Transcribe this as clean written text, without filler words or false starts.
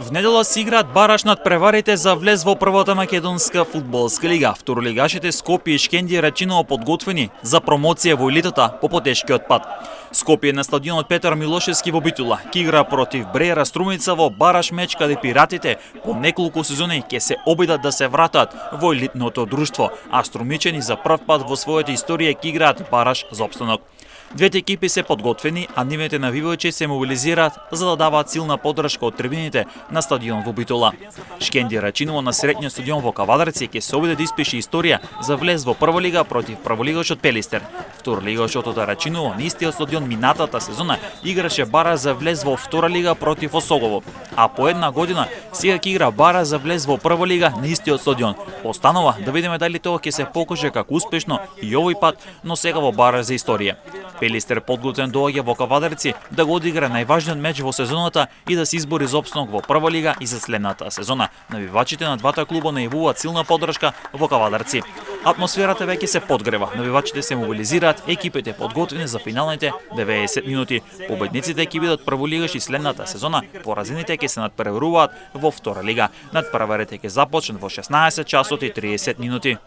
В недела си играат бараш над преварите за влез во првата македонска фудбалска лига. Второлигашите Скопје и Шкендија речиново подготвени за промоција во елитата по потешкиот пат. Скопје на стадионот Петар Милошевски во Битула ќе игра против Брејара Струмица во бараш меч каде пиратите по неколку сезони ќе се обидат да се вратат во елитното друштво, а струмичени за прв пат во својата историја ќе играат бараш за опстанок. Двете екипи се подготвени, а нивните навивајачи се мобилизираат за да даваат силна поддршка од трибините на стадион во Битула. Шкендија рачинува на средниот стадион во Кавадарци ќе се обиде да испише историја за влез во прва лига против прволигашот Пелистер. Второлигашот од Рачиново на истиот стадион минатата сезона играше бара за влез во втора лига против Осогово, а по една година сега ќе игра бара за влез во прва лига на истиот стадион. Останува да видиме дали тоа ќе се покаже како успешно и овој пат, но сега во бара за историја. Пелистер подготвен доаѓа во Кавадарци да го одигра најважниот меч во сезоната и да се избори за опстанок во прва лига и за следната сезона. Навивачите на двата клуба најавуваат силна поддршка во Кавадарци. Атмосферата веќе се подгрева, навивачите се мобилизираат, екипите подготвени за финалните 90 минути. Победниците ќе бидат прволигаши следната сезона, поразените ќе се надпреваруваат во втора лига. Надпреварите ќе започнат во 16 часот и 30 минути.